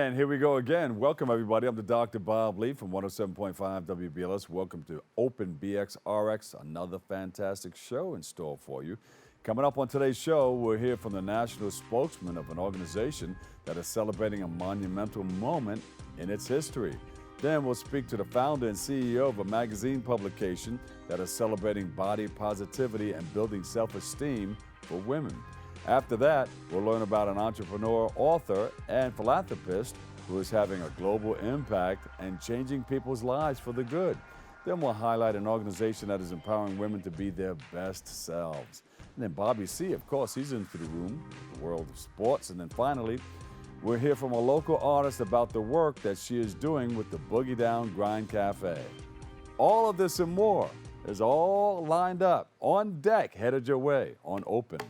And here we go again. Welcome, everybody. I'm the Dr. Bob Lee from 107.5 WBLS. Welcome to Open BX RX, another fantastic show in store for you. Coming up on today's show, we'll hear from the national spokesman of an organization that is celebrating a monumental moment in its history. Then we'll speak to the founder and CEO of a magazine publication that is celebrating body positivity and building self-esteem for women. After that, we'll learn about an entrepreneur, author, and philanthropist who is having a global impact and changing people's lives for the good. Then we'll highlight an organization that is empowering women to be their best selves. And then Bobby C., of course, he's into the room, the world of sports. And then finally, we'll hear from a local artist about the work that she is doing with the Boogie Down Grind Cafe. All of this and more is all lined up, on deck, headed your way on Open.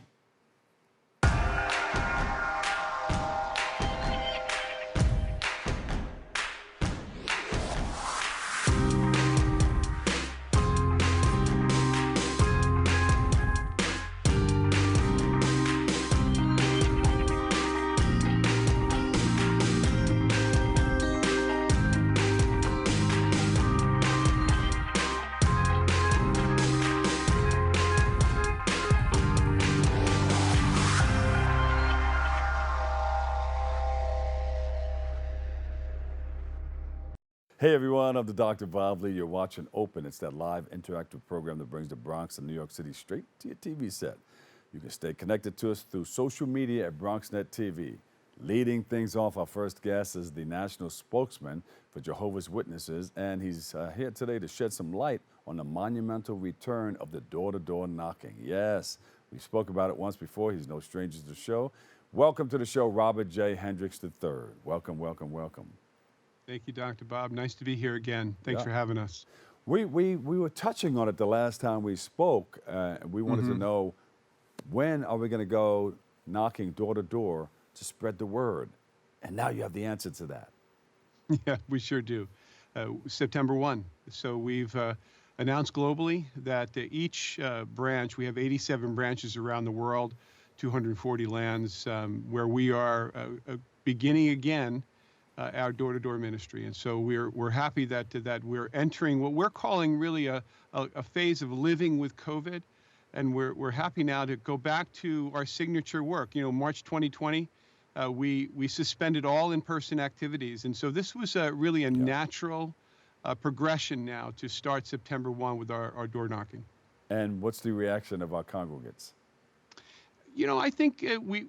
Hey everyone, I'm the Dr. Bob Lee. You're watching Open. It's that live interactive program that brings the Bronx and New York City straight to your TV set. You can stay connected to us through social media at BronxNet TV. Leading things off, our first guest is the national spokesman for Jehovah's Witnesses, and he's here today to shed some light on the monumental return of the door-to-door knocking. Yes, we spoke about it once before. He's no stranger to the show. Welcome to the show, Robert J. Hendriks III. Welcome, welcome, welcome. Thank you, Dr. Bob. Nice to be here again. Thanks for having us. We were touching on it the last time we spoke. We wanted to know, when are we going to go knocking door to door to spread the word? And now you have the answer to that. Yeah, we sure do. September 1. So we've announced globally that each branch, we have 87 branches around the world, 240 lands, where we are beginning again our door-to-door ministry. And so we're happy that we're entering what we're calling really a phase of living with COVID. And we're happy now to go back to our signature work. You know, March 2020, we suspended all in-person activities. And so this was really a natural progression now to start September 1 with our door knocking. And what's the reaction of our congregants? You know, I think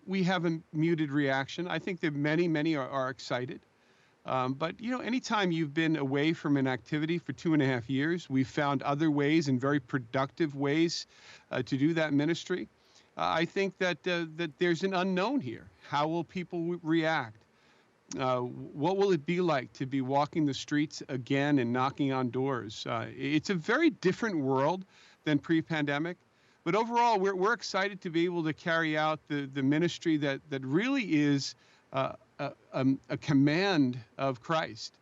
we have a muted reaction. I think that many are excited. But, you know, anytime you've been away from an activity for 2.5 years, we've found other ways and very productive ways to do that ministry. I think that there's an unknown here. How will people react? What will it be like to be walking the streets again and knocking on doors? It's a very different world than pre-pandemic. But overall, we're excited to be able to carry out the ministry that really is a command of Christ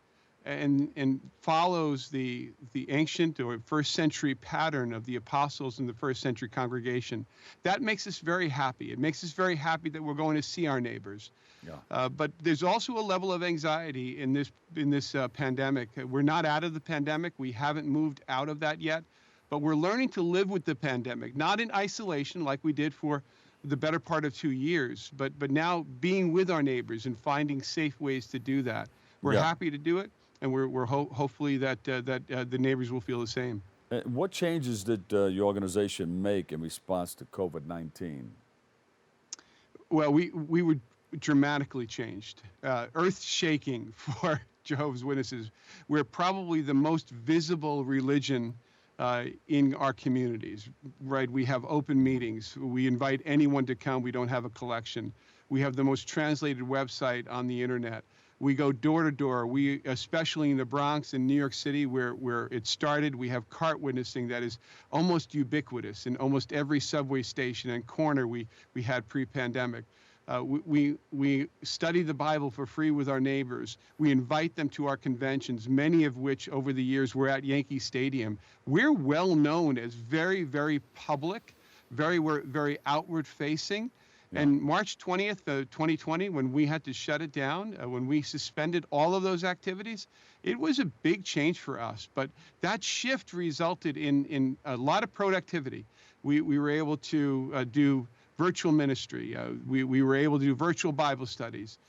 and follows the ancient or first century pattern of the apostles in the first century congregation. That makes us very happy. It makes us very happy that we're going to see our neighbors. Yeah. But there's also a level of anxiety in this pandemic. We're not out of the pandemic. We haven't moved out of that yet. But we're learning to live with the pandemic, not in isolation like we did for the better part of 2 years, but now being with our neighbors and finding safe ways to do that. We're happy to do it, and we're hopefully that the neighbors will feel the same. What changes did your organization make in response to COVID-19? Well, we were dramatically changed, earth-shaking for Jehovah's Witnesses. We're probably the most visible religion in our communities, right? We have open meetings. We invite anyone to come. We don't have a collection. We have the most translated website on the internet. We go door to door. We, especially in the Bronx and New York City, where it started, we have cart witnessing that is almost ubiquitous in almost every subway station and corner we had pre-pandemic. We study the Bible for free with our neighbors. We invite them to our conventions, many of which over the years were at Yankee Stadium. We're well known as very, very public, very outward facing. Yeah. And March 20th, 2020, when we had to shut it down, when we suspended all of those activities, it was a big change for us. But that shift resulted in a lot of productivity. We were able to do virtual ministry. We were able to do virtual Bible studies.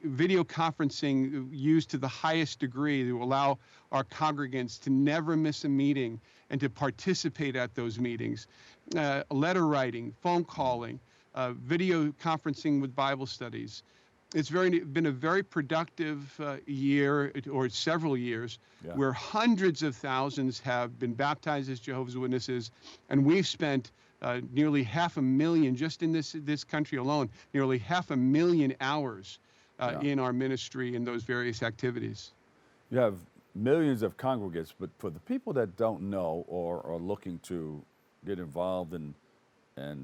Video conferencing used to the highest degree to allow our congregants to never miss a meeting and to participate at those meetings. Letter writing, phone calling, video conferencing with Bible studies. It's been a very productive year or several years where hundreds of thousands have been baptized as Jehovah's Witnesses, and we've spent nearly 500,000, just in this country alone, nearly 500,000 hours in our ministry in those various activities. You have millions of congregants, but for the people that don't know or are looking to get involved in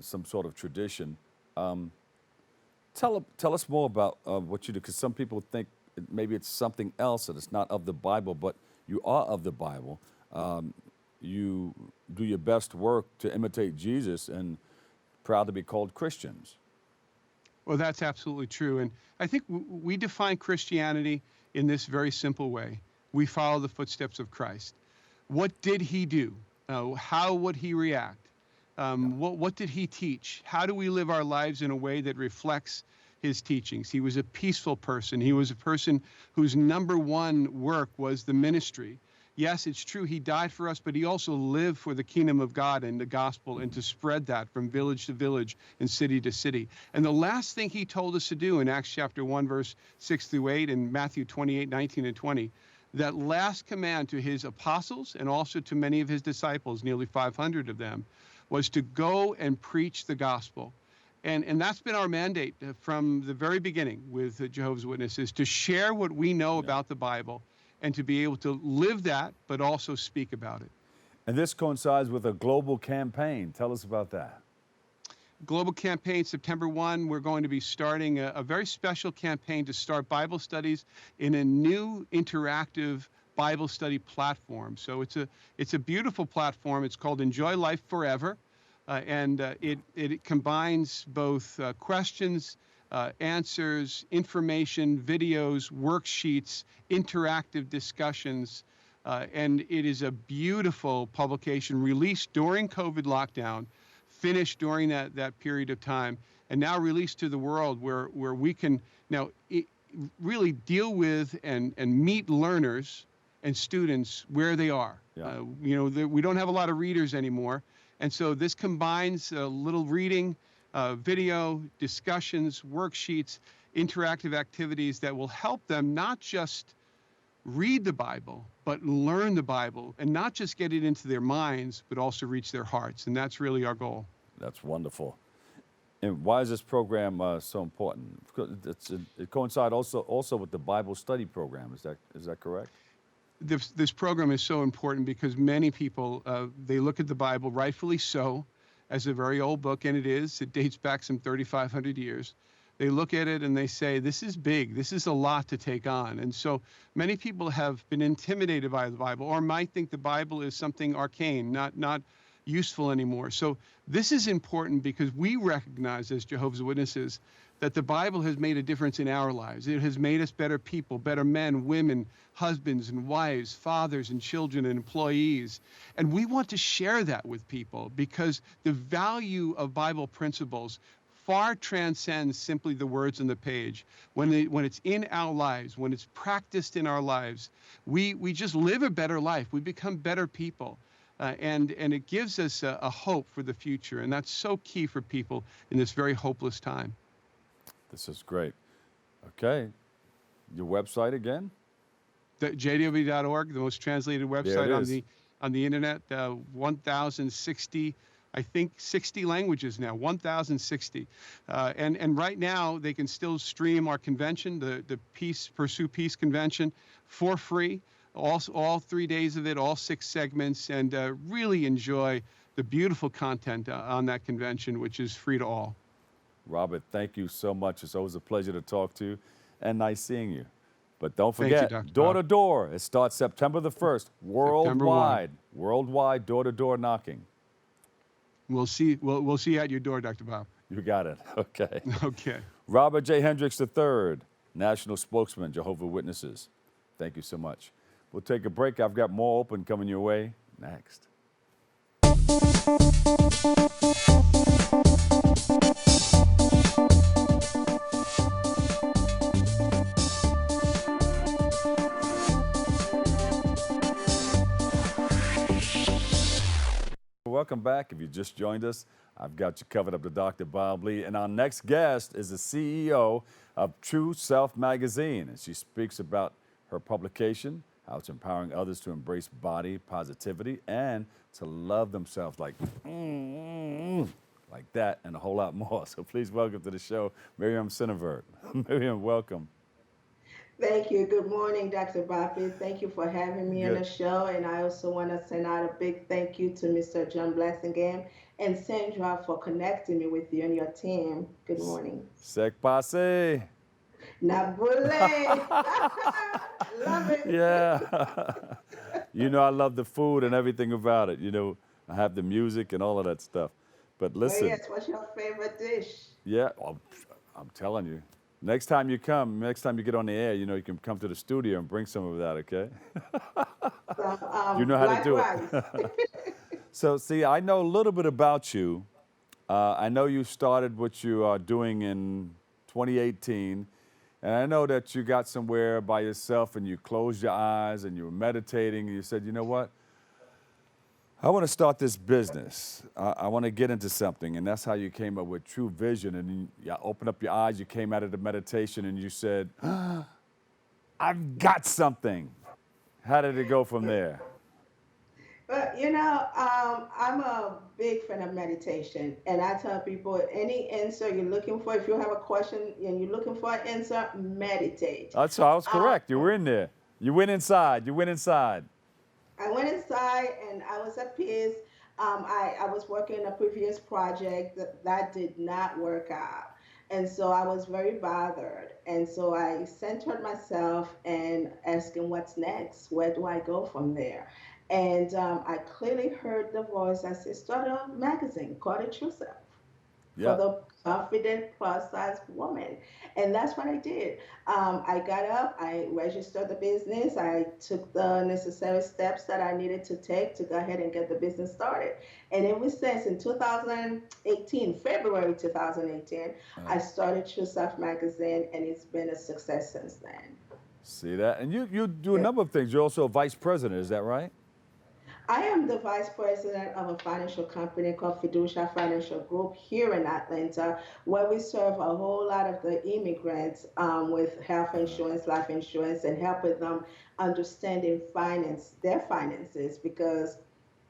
some sort of tradition, tell us more about what you do, because some people think maybe it's something else and it's not of the Bible, but you are of the Bible. You do your best work to imitate Jesus and proud to be called Christians. Well, that's absolutely true. And I think we define Christianity in this very simple way. We follow the footsteps of Christ. What did he do? How would he react? What did he teach? How do we live our lives in a way that reflects his teachings? He was a peaceful person. He was a person whose number one work was the ministry. Yes, it's true, he died for us, but he also lived for the kingdom of God and the gospel and to spread that from village to village and city to city. And the last thing he told us to do in Acts chapter 1, verse 6 through 8, and Matthew 28, 19 and 20, that last command to his apostles and also to many of his disciples, nearly 500 of them, was to go and preach the gospel. And that's been our mandate from the very beginning with Jehovah's Witnesses, to share what we know about the Bible and to be able to live that, but also speak about it. And this coincides with a global campaign. Tell us about that. Global campaign, September 1, we're going to be starting a very special campaign to start Bible studies in a new interactive Bible study platform. So it's a beautiful platform. It's called Enjoy Life Forever. It combines both questions, answers, information, videos, worksheets, interactive discussions, and it is a beautiful publication released during COVID lockdown, finished during that period of time, and now released to the world where we can now really deal with and meet learners and students where they are. We don't have a lot of readers anymore, and so this combines a little reading, video, discussions, worksheets, interactive activities that will help them not just read the Bible, but learn the Bible, and not just get it into their minds, but also reach their hearts. And that's really our goal. That's wonderful. And why is this program so important? It coincides also with the Bible study program. Is that correct? This program is so important because many people, they look at the Bible, rightfully so, as a very old book, and it is. It dates back some 3,500 years. They look at it and they say, this is big. This is a lot to take on. And so many people have been intimidated by the Bible, or might think the Bible is something arcane, not useful anymore. So this is important because we recognize as Jehovah's Witnesses that the Bible has made a difference in our lives. It has made us better people, better men, women, husbands and wives, fathers and children and employees. And we want to share that with people because the value of Bible principles far transcends simply the words on the page. When it's in our lives, when it's practiced in our lives, we just live a better life. We become better people. And it gives us a hope for the future. And that's so key for people in this very hopeless time. This is great. Okay. Your website again? JW.org, the most translated website on the internet. 1,060, I think 60 languages now, 1,060. And right now they can still stream our convention, the Pursue Peace Convention, for free. All 3 days of it, all 6 segments, and really enjoy the beautiful content on that convention, which is free to all. Robert, thank you so much. It's always a pleasure to talk to you, and nice seeing you. But don't forget, door to door. It starts September the 1st, worldwide. Worldwide door-to-door knocking. We'll see you at your door, Dr. Bob. You got it. Okay. Okay. Robert J. Hendriks III, National Spokesman, Jehovah Witnesses. Thank you so much. We'll take a break. I've got more open coming your way next. Welcome back. If you just joined us, I've got you covered up to Dr. Bob Lee. And our next guest is the CEO of True Self Magazine. And she speaks about her publication, how it's empowering others to embrace body positivity and to love themselves like that and a whole lot more. So please welcome to the show, Muriam Cinevert. Muriam, welcome. Thank you. Good morning, Dr. Bobby. Thank you for having me on Good. the show. And I also want to send out a big thank you to Mr. John Blessingame and Sandra for connecting me with you and your team. Good morning. Sek passe. Nabule. Love it. Yeah. You know, I love the food and everything about it. You know, I have the music and all of that stuff. But Oh, listen, yes. What's your favorite dish? yeah, well, I'm telling you. Next time you get on the air, you know, you can come to the studio and bring some of that, okay? You know how to do Likewise. it. So, see, I know a little bit about you. I know you started what you are doing in 2018. And I know that you got somewhere by yourself and you closed your eyes and you were meditating and you said, you know what? I want to start this business. I want to get into something. And that's how you came up with True Vision. And you opened up your eyes, you came out of the meditation and you said, I've got something. How did it go from there? But I'm a big fan of meditation, and I tell people any answer you're looking for, if you have a question and you're looking for an answer, meditate. That's I was Um, correct. You were in there. You went inside. You went inside. I went inside and I was at peace. I was working a previous project that did not work out. And so I was very bothered. And so I centered myself and asking what's next? Where do I go from there? And I clearly heard the voice. I said, start a magazine, call it True Self for Yeah. the confident plus size woman. And that's what I did. I got up, I registered the business, I took the necessary steps that I needed to take to go ahead and get the business started. And ever since in 2018, February 2018, Uh, I started True Self Magazine, and it's been a success since then. See that? And you do a Yeah. number of things. You're also a vice president. Is that right? I am the vice president of a financial company called Fiducia Financial Group here in Atlanta, where we serve a whole lot of the immigrants with health insurance, life insurance, and helping them understanding their finances, because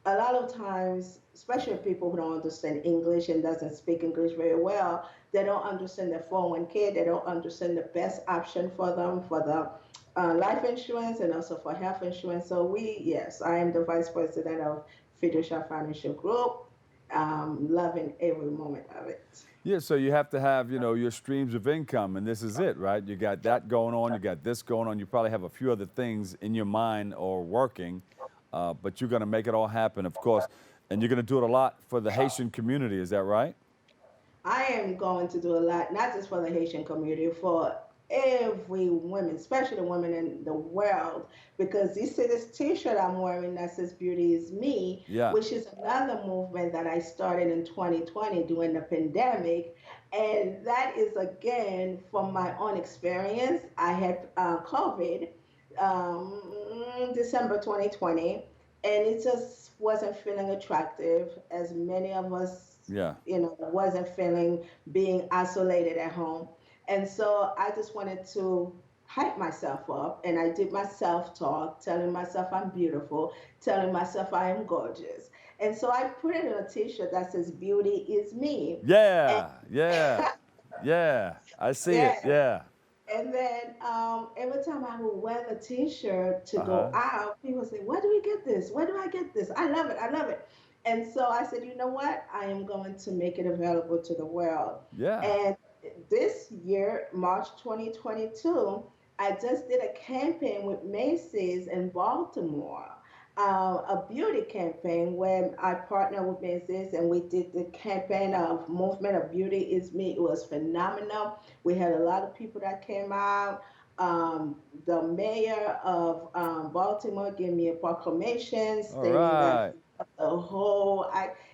a lot of times, especially people who don't understand English and doesn't speak English very well, they don't understand their 401k. They don't understand the best option for them for the life insurance and also for health insurance. So yes, I am the vice president of Fiducia Financial Group, loving every moment of it. Yeah, so you have to have, you know, your streams of income, and this is it, right? You got that going on, you got this going on. You probably have a few other things in your mind or working, but you're going to make it all happen, of course. And you're going to do it a lot for the Haitian community, is that right? I am going to do a lot, not just for the Haitian community, for every woman, especially the women in the world, because you see this T-shirt I'm wearing that says "Beauty is Me," Yeah. which is another movement that I started in 2020 during the pandemic, and that is again from my own experience. I had COVID December 2020, and it just wasn't feeling attractive, as many of us, Yeah. wasn't feeling being isolated at home. And so I just wanted to hype myself up, and I did my self talk, telling myself I'm beautiful, telling myself I am gorgeous. And so I put it in a t shirt that says, Beauty is me. And Yeah, yeah, yeah. I see it, yeah, yeah. and then every time I would wear the T-shirt to go Uh-huh. out, people say, "Where do we get this? Where do I get this? I love it. I love it." And so I said, "You know what? I am going to make it available to the world." Yeah. And this year, March 2022, I just did a campaign with Macy's in Baltimore. a beauty campaign where I partnered with Macy's and we did the campaign of Movement of Beauty is Me. It was phenomenal. We had a lot of people that came out. The mayor of Baltimore gave me a proclamation All stating that right. the whole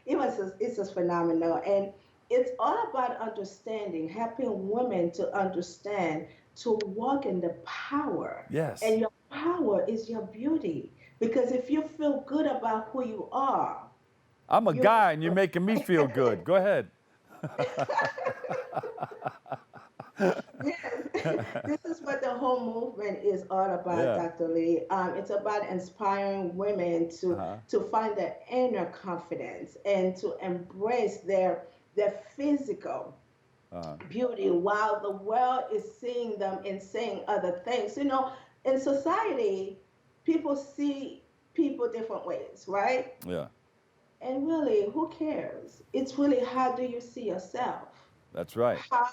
it's just phenomenal, and it's all about understanding, helping women to understand, to walk in the power, Yes. and your power is your beauty. Because if you feel good about who you are, I'm a you guy and you're making me feel good. Go ahead. yes, this is what the whole movement is all about, Yeah. Dr. Lee. It's about inspiring women Uh-huh. to find their inner confidence and to embrace their physical Uh-huh. beauty while the world is seeing them and saying other things. In society, people see people different ways, right? Yeah. And really, who cares? It's really, how do you see yourself? That's right. How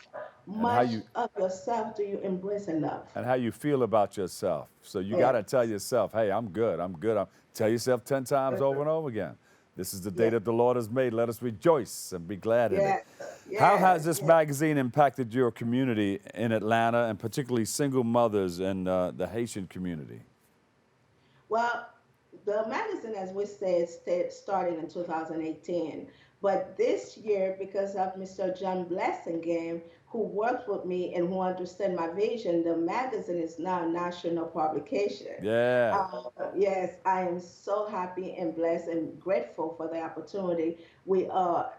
And how much you of yourself do you embrace and love? and how you feel about yourself. So you got Yeah, to tell yourself, hey, I'm good. I'm good. Tell yourself 10 times over and over again. This is the day yeah, that the Lord has made. Let us rejoice and be glad in it. yes, How has yes, this yes. magazine impacted your community in Atlanta, and particularly single mothers and the Haitian community? Well, the magazine, as we said, started in 2018. But this year, because of Mr. John Blessingame, who worked with me and who understand my vision, the magazine is now a national publication. Yeah. Yes, I am so happy and blessed and grateful for the opportunity. We are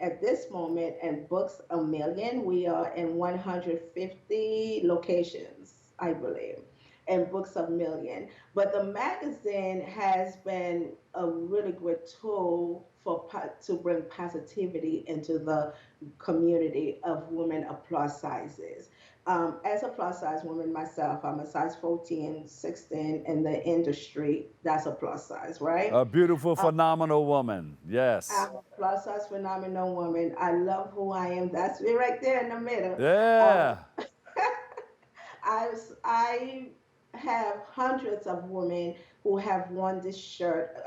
at this moment in Books a Million. We are in 150 locations, I believe, and Books a Million. But the magazine has been a really great tool to bring positivity into the community of women of plus sizes. As a plus size woman myself, I'm a size 14, 16 in the industry. That's a plus size, right? A beautiful, Um, phenomenal woman. Yes. I'm a plus size phenomenal woman. I love who I am. That's me right there in the middle. Um, Yeah. I have hundreds of women who have worn this shirt,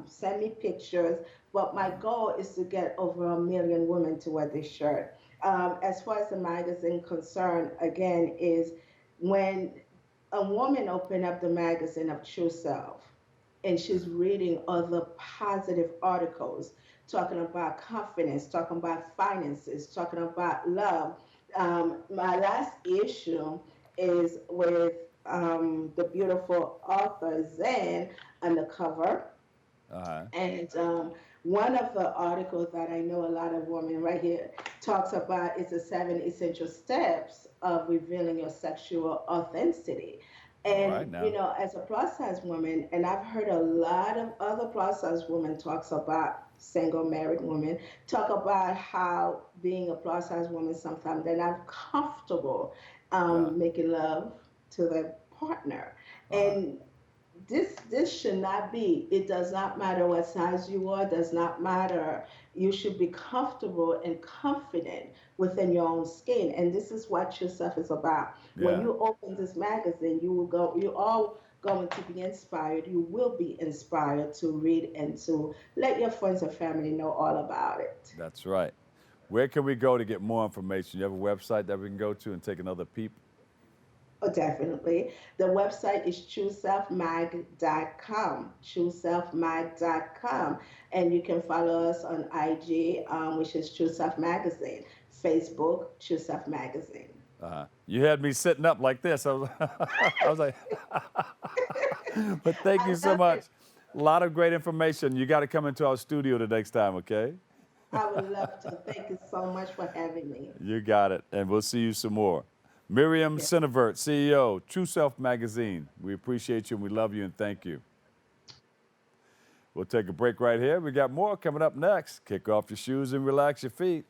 send me pictures, but my goal is to get over 1 million women to wear this shirt. As far as the magazine concerned, again, is when a woman open up the magazine of True Self and she's reading other positive articles talking about confidence, talking about finances, talking about love. My last issue is with the beautiful author Zen on the cover. Uh-huh. And one of the articles that I know a lot of women right here talks about is the 7 essential steps of revealing your sexual authenticity. All And right now. as a plus size woman, and I've heard a lot of other plus size women talks about single married women talk about how being a plus size woman sometimes they're not comfortable Yeah. making love to their partner. Uh-huh. And this should not be. It does not matter what size you are, does not matter. You should be comfortable and confident within your own skin. And this is what your stuff is about. When Yeah. you open this magazine, you are going to be inspired. You will be inspired to read and to let your friends and family know all about it. That's right. Where can we go to get more information? You have a website that we can go to and take another peep? Oh, definitely. The website is trueselfmag.com, trueselfmag.com. And you can follow us on IG, which is True Self Magazine, Facebook, True Self Magazine. Uh-huh. You had me sitting up like this. I was like, but thank I you so love much. it. A lot of great information. You got to come into our studio the next time, okay? I would love to. Thank you so much for having me. You got it. And we'll see you some more. Muriam Yeah. Cinevert, CEO, True Self Magazine. We appreciate you and we love you and thank you. We'll take a break right here. We got more coming up next. Kick off your shoes and relax your feet.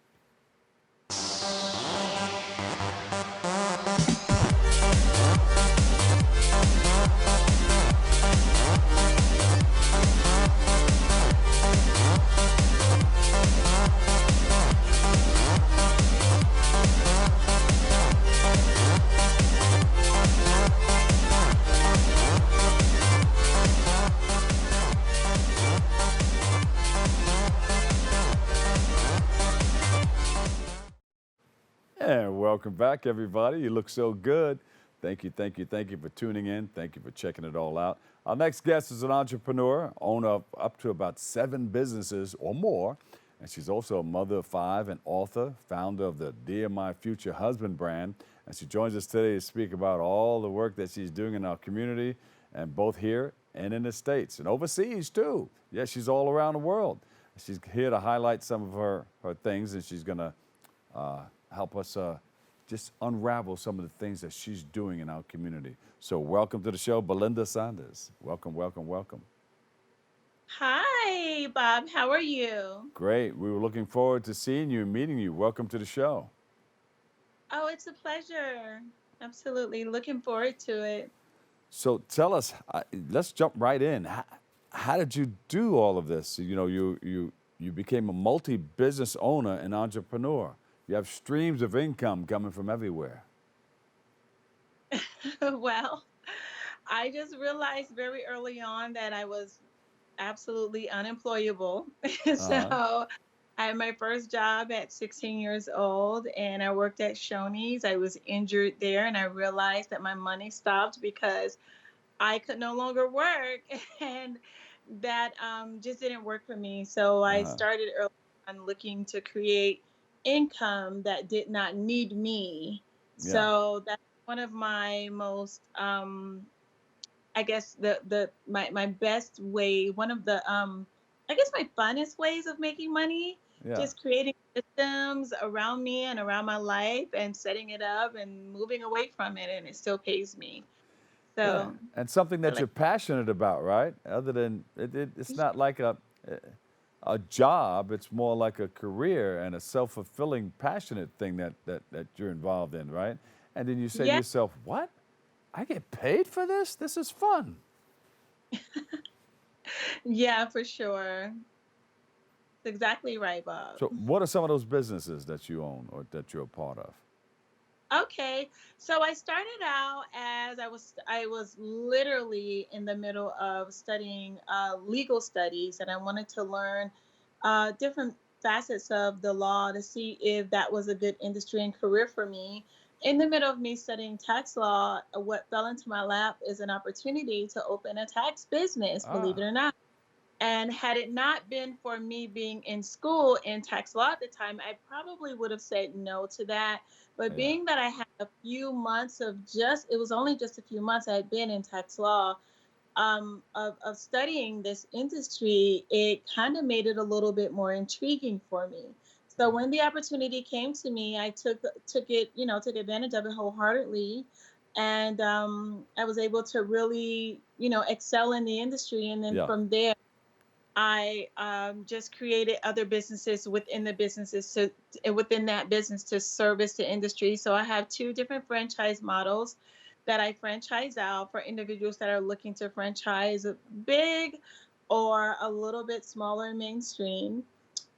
Welcome back, everybody. You look so good. Thank you for tuning in. Thank you for checking it all out. Our next guest is an entrepreneur, owner of up to about 7 businesses or more. And she's also a mother of 5 and author, founder of the Dear My Future Husband brand. And she joins us today to speak about all the work that she's doing in our community, and both here and in the States and overseas too. Yeah, she's all around the world. She's here to highlight some of her things, and she's going to help us just unravel some of the things that she's doing in our community. So welcome to the show, Belinda Sanders. Welcome. Hi, Bob. How are you? Great. We were looking forward to seeing you and meeting you. Welcome to the show. Oh, it's a pleasure. Absolutely. Looking forward to it. So tell us, let's jump right in. How did you do all of this? You know, you became a multi-business owner and entrepreneur. You have streams of income coming from everywhere. Well, I just realized very early on that I was absolutely unemployable. Uh-huh. So I had my first job at 16 years old, and I worked at Shoney's. I was injured there, and I realized that my money stopped because I could no longer work, and that just didn't work for me. So I Uh-huh. started early on looking to create income that did not need me. Yeah. So that's one of my most, I guess my best way, one of the I guess my funnest ways of making money, Yeah. just creating systems around me and around my life and setting it up and moving away from it, and it still pays me. Yeah. So And something I that like, you're passionate about, right? Other than it's not like a job. It's more like a career and a self-fulfilling, passionate thing that you're involved in, right? And then you say to yeah, yourself, "What? I get paid for this? This is fun." yeah, for sure. That's exactly right, Bob. So, what are some of those businesses that you own or that you're a part of? Okay, so I started out as I was literally in the middle of studying legal studies, and I wanted to learn different facets of the law to see if that was a good industry and career for me. In the middle of me studying tax law, what fell into my lap is an opportunity to open a tax business, believe it Ah, or not. And had it not been for me being in school in tax law at the time, I probably would have said no to that. But yeah, being that I had a few months of just, it was only just a few months I had been in tax law, of studying this industry, it kind of made it a little bit more intriguing for me. So when the opportunity came to me, I took it, took advantage of it wholeheartedly, and I was able to really, excel in the industry. And then yeah, from there, I just created other businesses within the businesses within that business to service the industry. So I have 2 different franchise models that I franchise out for individuals that are looking to franchise big or a little bit smaller mainstream.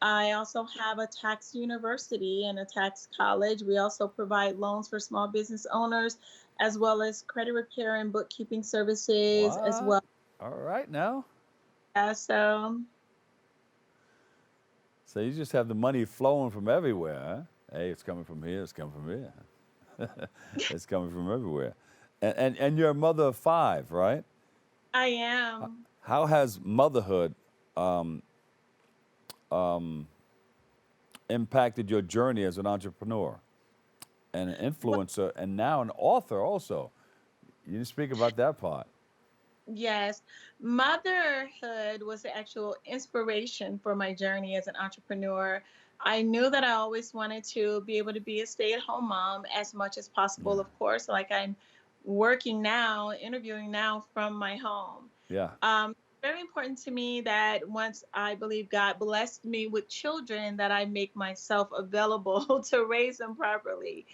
I also have a tax university and a tax college. We also provide loans for small business owners, as well as credit repair and bookkeeping services as what? well. All right now. So So you just have the money flowing from everywhere, huh? Hey, it's coming from here. It's coming from here. It's coming from everywhere. And you're a mother of 5, right? I am. How has motherhood um, um, impacted your journey as an entrepreneur and an Well, influencer and now an author also? You didn't speak about that part. yes, motherhood was the actual inspiration for my journey as an entrepreneur. I knew that I always wanted to be able to be a stay-at-home mom as much as possible, Yeah, of course, like I'm working now, interviewing now from my home. yeah, Very important to me that once I believe God blessed me with children, that I make myself available to raise them properly.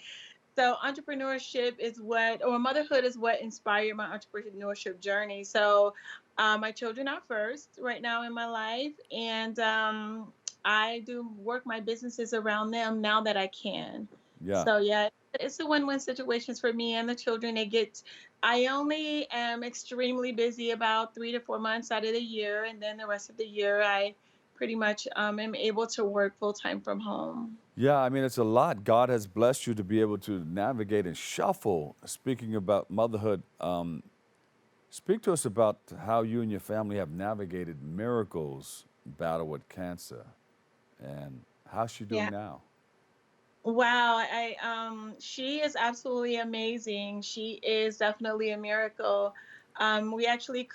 So entrepreneurship is what, or motherhood is what inspired my entrepreneurship journey. So my children are first right now in my life, and I do work my businesses around them now that I can. yeah. So yeah, it's a win-win situations for me and the children. I only am extremely busy about 3 to 4 months out of the year, and then the rest of the year I pretty much am able to work full time from home. Yeah, I mean, it's a lot. God has blessed you to be able to navigate and shuffle. Speaking about motherhood, speak to us about how you and your family have navigated Miracle's battle with cancer and how's she doing Yeah. now? Wow, she is absolutely amazing. She is definitely a miracle. We actually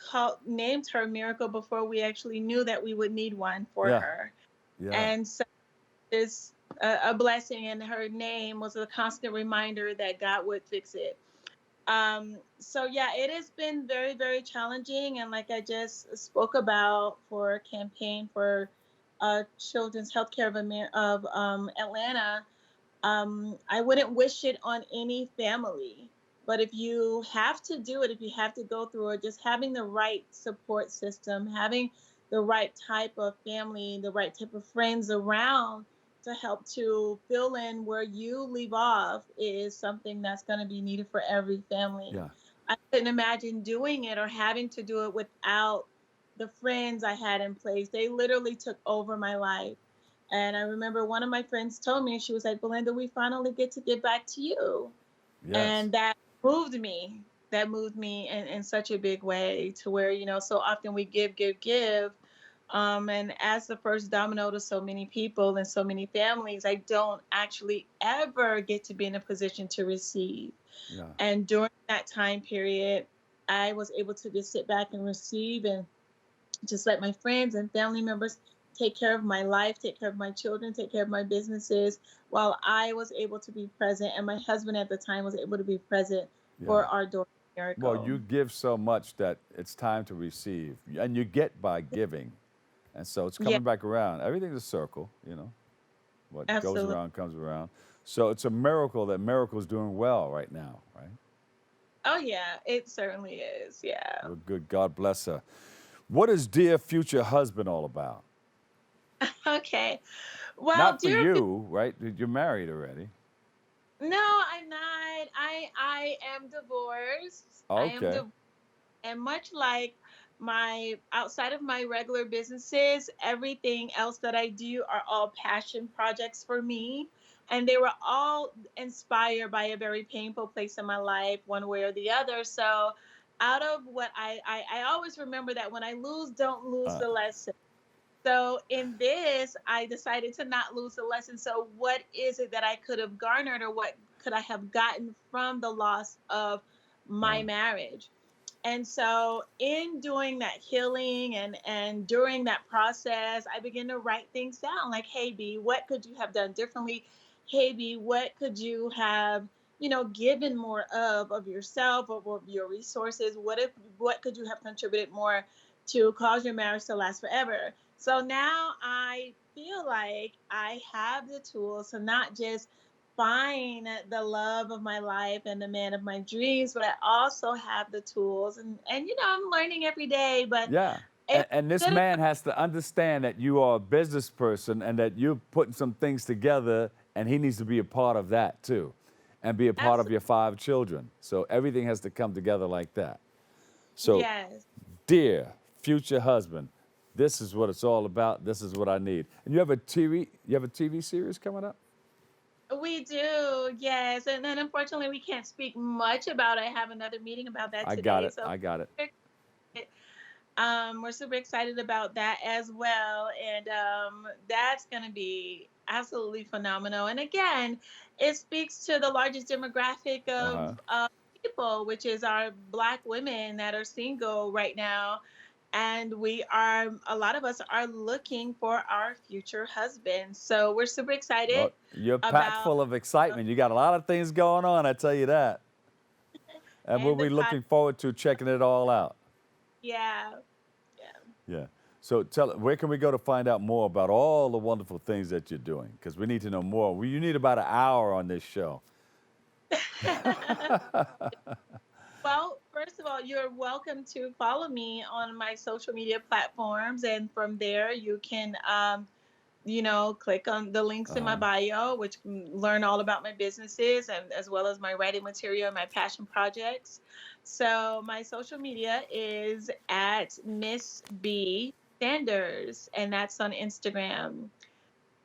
named her Miracle before we actually knew that we would need one for Yeah, her. yeah, And so it's a blessing, and her name was a constant reminder that God would fix it. So yeah, it has been very, very challenging. And like I just spoke about for a campaign for Children's Healthcare of Atlanta, I wouldn't wish it on any family. But if you have to do it, if you have to go through it, just having the right support system, having the right type of family, the right type of friends around to help to fill in where you leave off is something that's going to be needed for every family. yeah, I couldn't imagine doing it or having to do it without the friends I had in place. They literally took over my life. And I remember one of my friends told me, she was like, Belinda, we finally get to get back to you. yes, And that moved me. That moved me in such a big way to where, so often we give, give, give. And as the first domino to so many people and so many families, I don't actually ever get to be in a position to receive. yeah. And during that time period, I was able to just sit back and receive and just let my friends and family members take care of my life, take care of my children, take care of my businesses, while I was able to be present. And my husband at the time was able to be present Yeah. for our daughter, Well, Miracle. you give so much that it's time to receive, and you get by giving. And so it's Yeah, coming back around. Everything's a circle, What goes absolutely. around comes around. So it's a miracle that Miracle's doing well right now, right? Oh, yeah, it certainly is. Yeah. Well, good. God bless her. What is Dear Future Husband all about? Okay. Well, Not for dear, you, right? You're married already. no, I'm not. I am divorced. I am Okay. divorced. And much like my outside of my regular businesses, everything else that I do are all passion projects for me. And they were all inspired by a very painful place in my life, one way or the other. So, out of what I always remember that when I lose, don't lose Uh, the lesson. So in this, I decided to not lose the lesson. So what is it that I could have garnered, or what could I have gotten from the loss of my uh, marriage? And so in doing that healing and during that process, I began to write things down like, hey B, what could you have done differently? Hey B, what could you have, given more of yourself, of your resources? What could you have contributed more to cause your marriage to last forever? So now I feel like I have the tools to not just find the love of my life and the man of my dreams, but I also have the tools, and I'm learning every day. But yeah. it's And this been man has to understand that you are a business person and that you're putting some things together, and he needs to be a part of that too, and be a part of absolutely your 5 children. So everything has to come together like that. So, yes. dear future husband, this is what it's all about. This is what I need. And you have a TV series coming up? We do, yes, and then unfortunately we can't speak much about it. I have another meeting about that I got today, it. so I got it. we're super excited about that as well. And that's going to be absolutely phenomenal. And again, it speaks to the largest demographic of Uh-huh. people, which is our Black women that are single right now. And a lot of us are looking for our future husbands. So we're super excited Well, you're packed about, full of excitement. You got a lot of things going on, I tell you that. And we'll and the be looking forward to checking it all out. yeah, Yeah. So where can we go to find out more about all the wonderful things that you're doing? Because we need to know more. You need about an hour on this show. yeah. Well, first of all, you're welcome to follow me on my social media platforms. And from there, you can, click on the links in my Uh-huh. bio, which can learn all about my businesses and as well as my writing material and my passion projects. So my social media is at Miss B. Sanders, and that's on Instagram.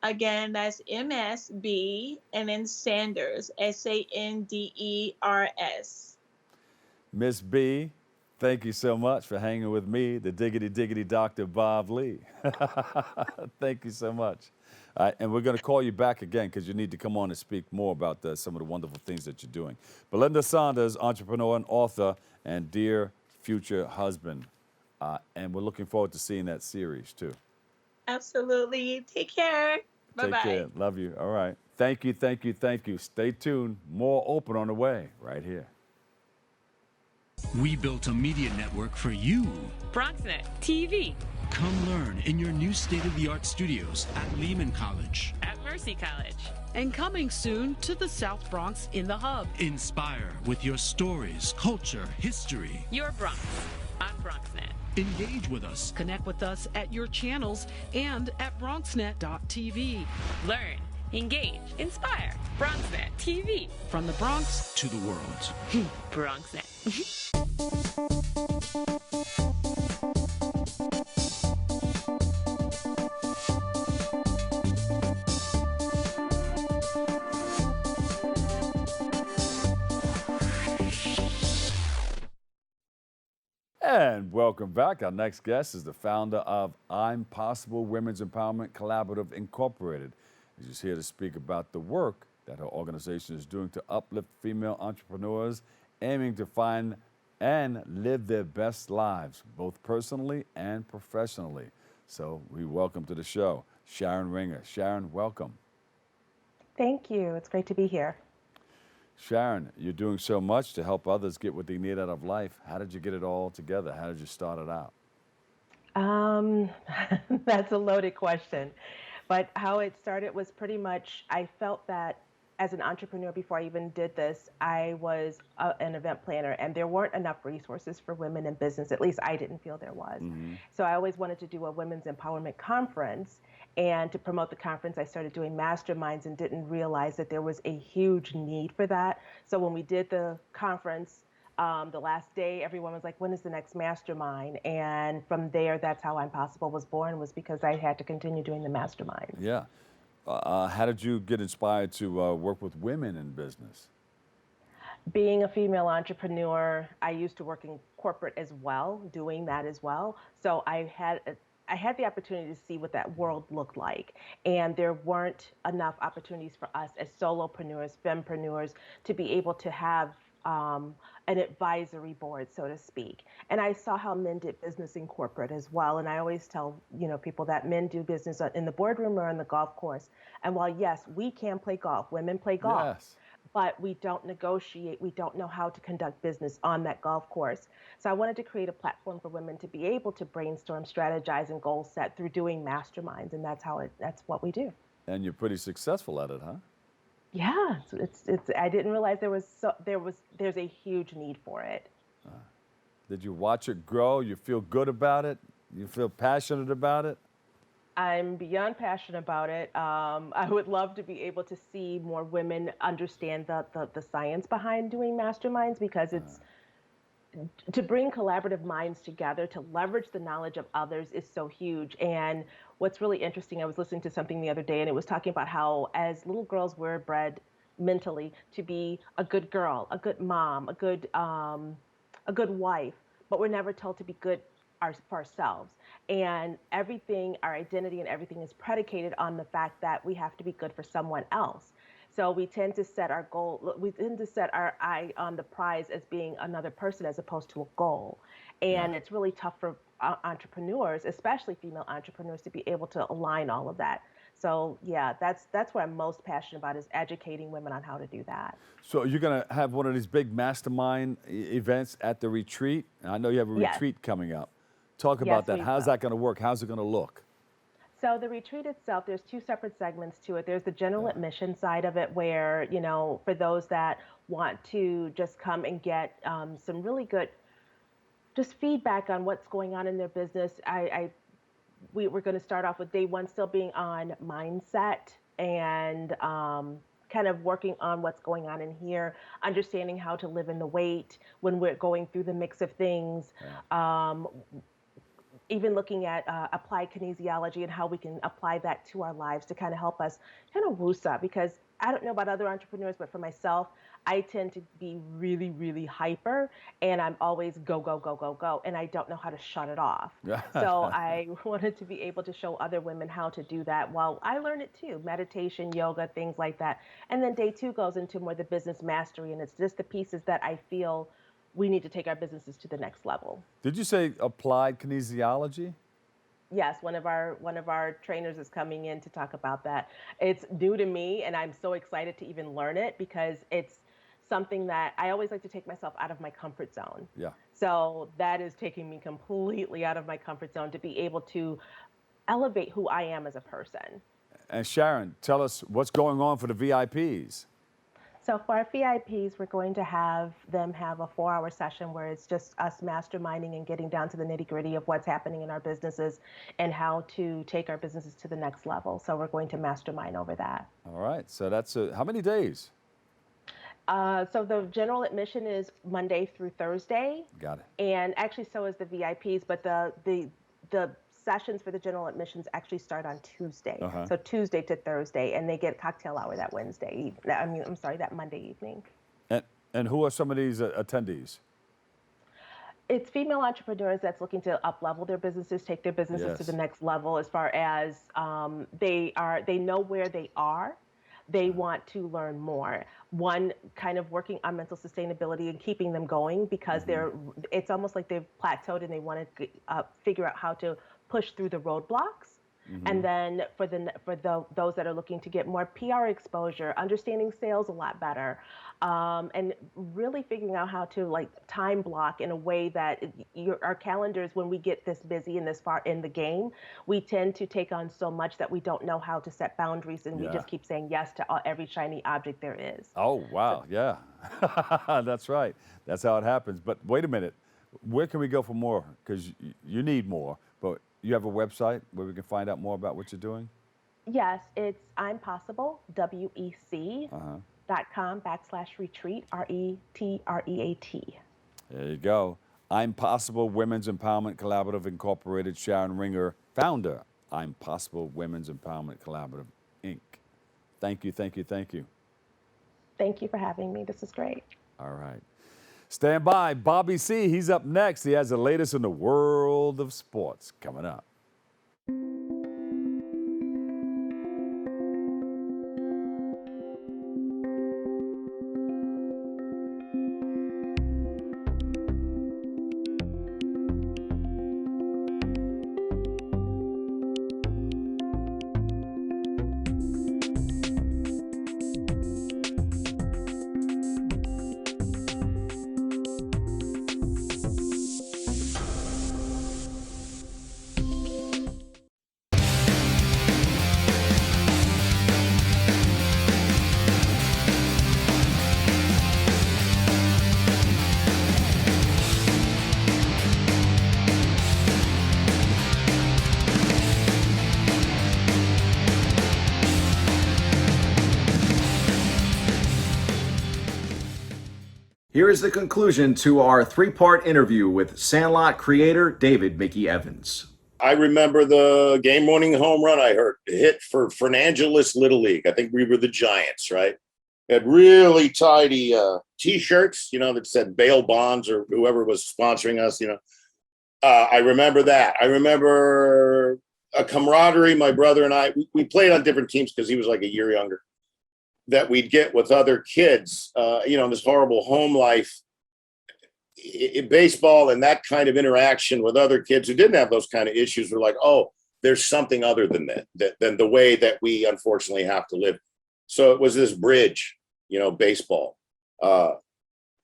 Again, that's MSB and then Sanders, Sanders. Miss B, thank you so much for hanging with me, the diggity diggity Dr. Bob Lee. Thank you so much. And we're going to call you back again because you need to come on and speak more about some of the wonderful things that you're doing. Belinda Sanders, entrepreneur and author, and dear future husband. And we're looking forward to seeing that series too. Absolutely. Take care. Bye-bye. Take care. Love you. All right. Thank you, thank you, thank you. Stay tuned. More Open on the way right here. We built a media network for you. BronxNet TV. Come learn in your new state-of-the-art studios at Lehman College. At Mercy College. And coming soon to the South Bronx in the Hub. Inspire with your stories, culture, history. Your Bronx on BronxNet. Engage with us. Connect with us at your channels and at BronxNet.tv. Learn, engage, inspire. BronxNet TV. From the Bronx to the world. BronxNet. And welcome back. Our next guest is the founder of I'm Possible Women's Empowerment Collaborative Incorporated. She's here to speak about the work that her organization is doing to uplift female entrepreneurs aiming to find and live their best lives, both personally and professionally. So we welcome to the show Sharon Ringier. Sharon, welcome. Thank you. It's great to be here. Sharon, you're doing so much to help others get what they need out of life. How did you get it all together? How did you start it out? That's a loaded question. But how it started was pretty much, I felt that as an entrepreneur, before I even did this, I was an event planner, and there weren't enough resources for women in business. At least I didn't feel there was. So I always wanted to do a women's empowerment conference. And to promote the conference, I started doing masterminds and didn't realize that there was a huge need for that. So when we did the conference, the last day, everyone was like, when is the next mastermind? And from there, that's how I'm Possible was born, was because I had to continue doing the masterminds. Yeah. How did you get inspired to work with women in business? Being a female entrepreneur, I used to work in corporate as well, doing that as well. So I had the opportunity to see what that world looked like. And there weren't enough opportunities for us as solopreneurs, fempreneurs, to be able to have an advisory board, so to speak. And I saw how men did business in corporate as well. And I always tell people that men do business in the boardroom or on the golf course. And while, yes, we can play golf, women play golf. Yes. But we don't negotiate, we don't know how to conduct business on that golf course. So I wanted to create a platform for women to be able to brainstorm, strategize, and goal set through doing masterminds, and that's what we do. And you're pretty successful at it, huh? Yeah, it's I didn't realize there's a huge need for it. Did you watch it grow? You feel good about it? You feel passionate about it? I'm beyond passionate about it. I would love to be able to see more women understand the science behind doing masterminds, because it's to bring collaborative minds together, to leverage the knowledge of others is so huge. And what's really interesting, I was listening to something the other day, and it was talking about how as little girls we're bred mentally to be a good girl, a good mom, a good wife, but we're never told to be good for ourselves. And everything, our identity and everything is predicated on the fact that we have to be good for someone else. So we tend to set our eye on the prize as being another person as opposed to a goal. And it's really tough for entrepreneurs, especially female entrepreneurs, to be able to align all of that. So yeah, that's what I'm most passionate about, is educating women on how to do that. So you're going to have one of these big mastermind events at the retreat? I know you have a retreat coming up. Talk about that. How's that going to work? How's it going to look? So the retreat itself, there's two separate segments to it. There's the general admission side of it, where, for those that want to just come and get some really good just feedback on what's going on in their business. We're going to start off with day one still being on mindset and kind of working on what's going on in here, understanding how to live in the weight when we're going through the mix of things. even looking at applied kinesiology and how we can apply that to our lives to kind of help us kind of woosa. Because I don't know about other entrepreneurs, but for myself, I tend to be really, really hyper, and I'm always go, go, go, go, go, and I don't know how to shut it off. So I wanted to be able to show other women how to do that while I learn it too, meditation, yoga, things like that. And then day 2 goes into more the business mastery, and it's just the pieces that I feel we need to take our businesses to the next level. Did you say applied kinesiology? Yes, one of our trainers is coming in to talk about that. It's new to me, and I'm so excited to even learn it because it's something that I always like to take myself out of my comfort zone. Yeah. So that is taking me completely out of my comfort zone to be able to elevate who I am as a person. And Sharon, tell us what's going on for the VIPs. So for our VIPs, we're going to have them have a 4-hour session where it's just us masterminding and getting down to the nitty-gritty of what's happening in our businesses and how to take our businesses to the next level. So we're going to mastermind over that. All right. So that's how many days? So the general admission is Monday through Thursday. Got it. And actually so is the VIPs, but the sessions for the general admissions actually start on Tuesday. So Tuesday to Thursday, and they get cocktail hour that that Monday evening. And who are some of these attendees? It's female entrepreneurs that's looking to up-level their businesses, take their businesses to the next level as far as they know where they are. They want to learn more. One, kind of working on mental sustainability and keeping them going because it's almost like they've plateaued and they want to figure out how to push through the roadblocks. And then for those that are looking to get more PR exposure, understanding sales a lot better, and really figuring out how to time block in a way that our calendars, when we get this busy and this far in the game, we tend to take on so much that we don't know how to set boundaries, and we just keep saying yes to every shiny object there is. Oh, wow. Yeah. That's right. That's how it happens. But wait a minute. Where can we go for more? Because you need more. But you have a website where we can find out more about what you're doing? Yes, it's impossiblewec.com/retreat, RETREAT. There you go. I'm Possible Women's Empowerment Collaborative Incorporated, Sharon Ringier, founder, I'm Possible Women's Empowerment Collaborative, Inc. Thank you, thank you, thank you. Thank you for having me. This is great. All right. Stand by. Bobby C., he's up next. He has the latest in the world of sports coming up. Here is the conclusion to our 3-part interview with Sandlot creator David Mickey Evans. I remember the game-winning home run I hit for Fernangelis Little League. I think we were the Giants, right? Had really tidy T-shirts, that said bail bonds or whoever was sponsoring us, I remember that. I remember a camaraderie, my brother and I, we played on different teams because he was like a year younger, that we'd get with other kids, this horrible home life in baseball, and that kind of interaction with other kids who didn't have those kind of issues were like, oh, there's something other than than the way that we unfortunately have to live. So it was this bridge, baseball.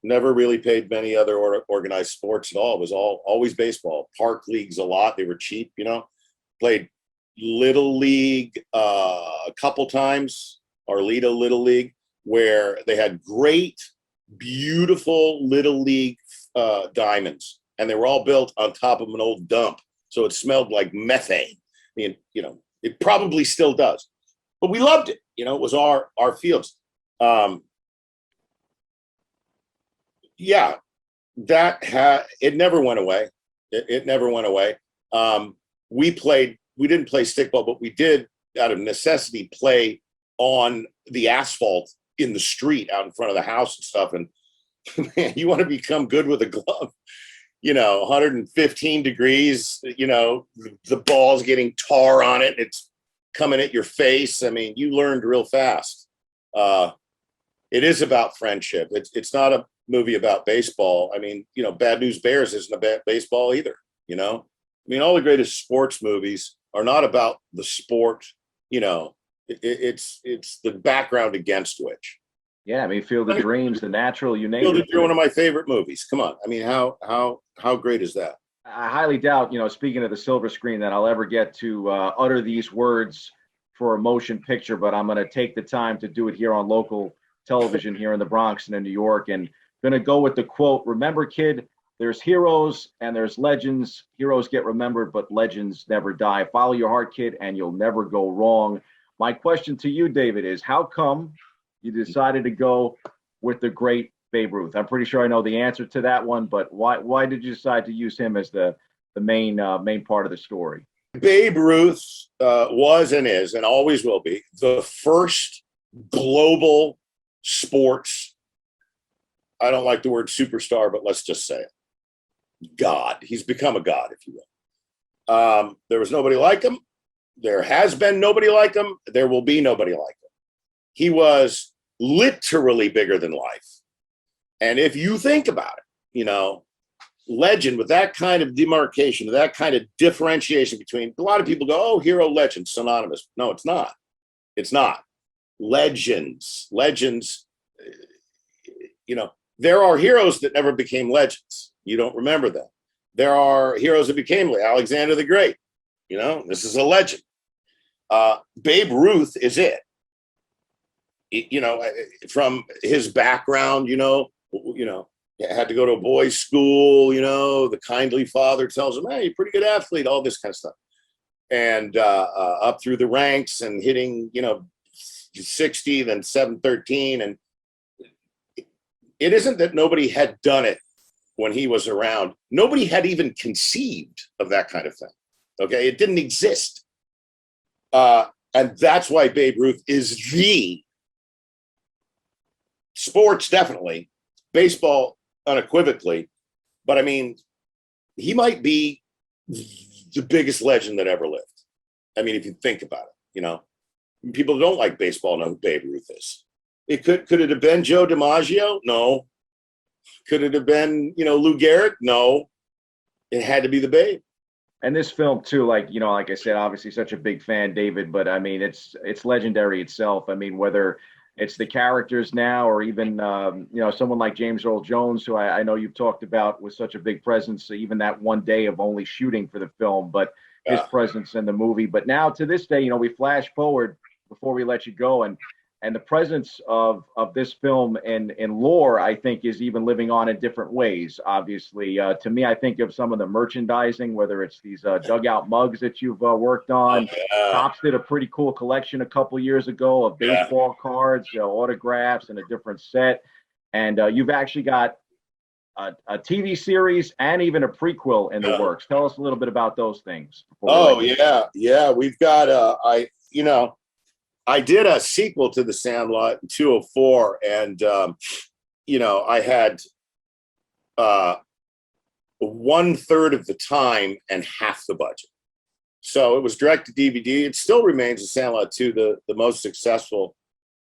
Never really played many other organized sports at all. It was always baseball. Park leagues a lot. They were cheap, Played Little League a couple times. Arleta Little League, where they had great, beautiful Little League diamonds, and they were all built on top of an old dump, so it smelled like methane. I mean, it probably still does, but we loved it. It was our fields. It never went away. It never went away. We didn't play stickball, but we did, out of necessity, play on the asphalt in the street out in front of the house and stuff. And man, you want to become good with a glove, 115 degrees, the ball's getting tar on it. It's coming at your face. I mean, you learned real fast. It is about friendship. It's not a movie about baseball. I mean, Bad News Bears isn't about baseball either. I mean, all the greatest sports movies are not about the sport. It's the background against which. Yeah, I mean, Field of Dreams, The Natural, you name Field it. of Dreams, one of my favorite movies. Come on, I mean, how great is that? I highly doubt, speaking of the silver screen, that I'll ever get to utter these words for a motion picture, but I'm going to take the time to do it here on local television here in the Bronx and in New York, and going to go with the quote, "Remember, kid, there's heroes and there's legends. Heroes get remembered, but legends never die. Follow your heart, kid, and you'll never go wrong." My question to you, David, is how come you decided to go with the great Babe Ruth? I'm pretty sure I know the answer to that one, but why did you decide to use him as the main part of the story? Babe Ruth was and is and always will be the first global sports, I don't like the word superstar, but let's just say it, god. He's become a god, if you will. There was nobody like him. There has been nobody like him. There will be nobody like him. He was literally bigger than life. And if you think about it, legend with that kind of demarcation, that kind of differentiation between, a lot of people go, oh, hero, legend, synonymous. No, it's not. It's not. Legends, there are heroes that never became legends. You don't remember them. There are heroes that became Alexander the Great. This is a legend. Babe Ruth is it. From his background, had to go to a boys' school, the kindly father tells him, hey, you're a pretty good athlete, all this kind of stuff. And up through the ranks and hitting, 60, then 713. And it isn't that nobody had done it when he was around. Nobody had even conceived of that kind of thing. Okay, it didn't exist. And that's why Babe Ruth is the sports, definitely, baseball unequivocally, but I mean, he might be the biggest legend that ever lived. I mean, if you think about it, people don't like baseball know who Babe Ruth is. Could it have been Joe DiMaggio? No. Could it have been, Lou Gehrig? No. It had to be the Babe. And this film too, like I said, obviously such a big fan, David, but I mean, it's legendary itself. I mean, whether it's the characters now or even, someone like James Earl Jones, who I know you've talked about with such a big presence, even that one day of only shooting for the film, but his presence in the movie. But now to this day, we flash forward before we let you go, and the presence of this film in lore, I think, is even living on in different ways. Obviously, to me, I think of some of the merchandising, whether it's these dugout mugs that you've worked on. Cops did a pretty cool collection a couple years ago of baseball cards, autographs, and a different set. And you've actually got a TV series and even a prequel in the works. Tell us a little bit about those things. Yeah. We've got I did a sequel to The Sandlot in 2004, and I had 1/3 of the time and half the budget. So it was direct to DVD. It still remains The Sandlot 2, the most successful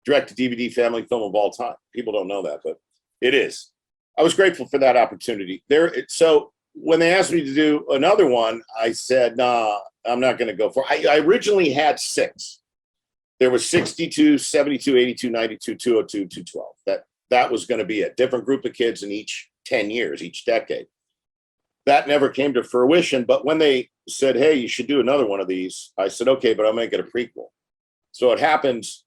direct to DVD family film of all time. People don't know that, but it is. I was grateful for that opportunity. So when they asked me to do another one, I said, nah, I'm not going to go for it. I originally had 6. There was 62, 72, 82, 92, 202, 212. That was going to be a different group of kids in each 10 years, each decade. That never came to fruition. But when they said, hey, you should do another one of these, I said, okay, but I'll make it a prequel. So it happens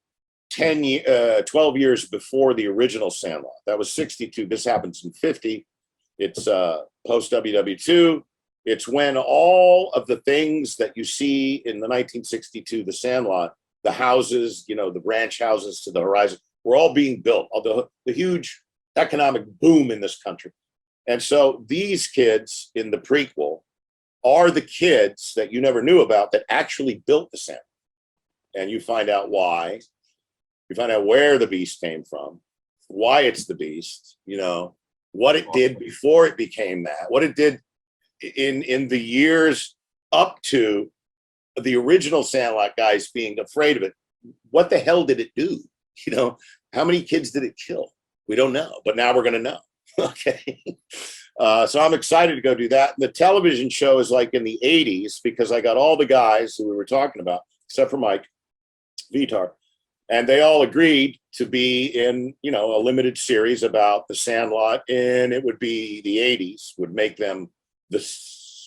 12 years before the original Sandlot. That was 62. This happens in 50. It's post WW2. It's when all of the things that you see in the 1962 The Sandlot, the houses, the ranch houses to the horizon, were all being built. The huge economic boom in this country. And so these kids in the prequel are the kids that you never knew about that actually built the Sandlot. And you find out why. You find out where the beast came from, why it's the beast, you know, what it did before it became that, what it did in the years up to the original Sandlot guys being afraid of it. What the hell did it do? You know, how many kids did it kill? We don't know, but now we're going to know. Okay. So I'm excited to go do that. The television show is like in the 80s because I got all the guys who we were talking about, except for Mike Vitar, and they all agreed to be in, you know, a limited series about the Sandlot, and it would be the 80s, would make them, the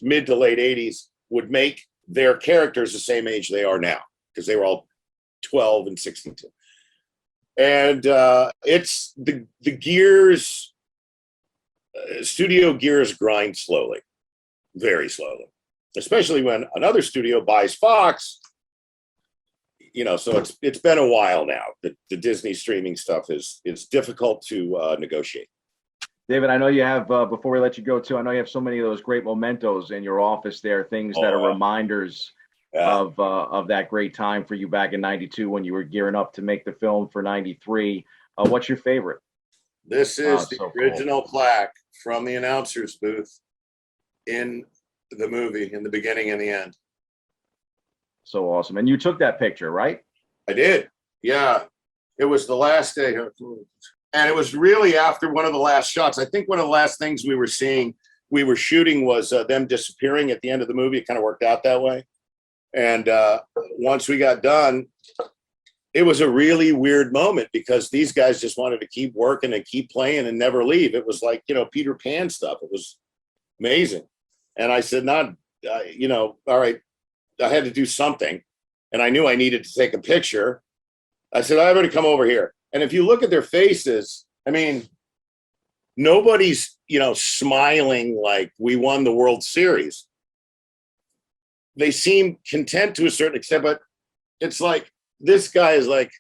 mid to late 80s would make their characters the same age they are now, because they were all 12 and 62. And it's the gears, studio gears grind slowly, very slowly, especially when another studio buys Fox. You know, so it's been a while now. The Disney streaming stuff is difficult to negotiate. David, I know you have, before we let you go too, I know you have so many of those great mementos in your office there, things that are reminders of that great time for you back in '92 when you were gearing up to make the film for '93. What's your favorite? This is the original plaque from the announcer's booth in the movie, in the beginning and the end. So awesome. And you took that picture, right? I did. Yeah. It was the last day. And it was really after one of the last shots. I think one of the last things we were shooting was them disappearing at the end of the movie. It kind of worked out that way. And once we got done, it was a really weird moment because these guys just wanted to keep working and keep playing and never leave. It was like, you know, Peter Pan stuff. It was amazing. And I said, you know, all right, I had to do something. And I knew I needed to take a picture. I said, I better come over here. And if you look at their faces, I mean, nobody's, you know, smiling like we won the World Series. They seem content to a certain extent, but it's like, this guy is like,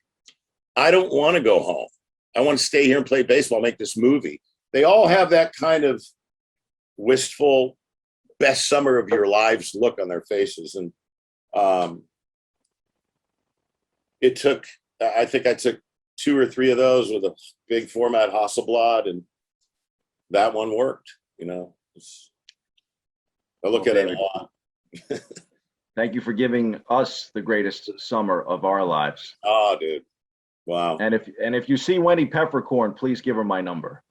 I don't want to go home. I want to stay here and play baseball, make this movie. They all have that kind of wistful, best summer of your lives look on their faces. And it took, I think I took 2 or 3 of those with a big format Hasselblad, and that one worked, you know. I look at it a lot. Thank you for giving us the greatest summer of our lives. Oh, dude. Wow. And if you see Wendy Peppercorn, please give her my number.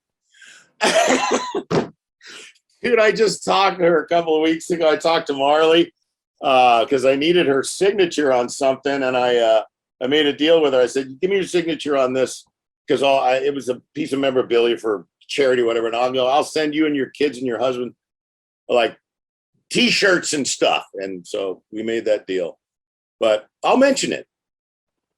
Dude, I just talked to her a couple of weeks ago. I talked to Marley because I needed her signature on something, and I made a deal with her. I said, give me your signature on this, because it was a piece of memorabilia for charity or whatever, and I'll send you and your kids and your husband like T-shirts and stuff. And so we made that deal, but I'll mention it.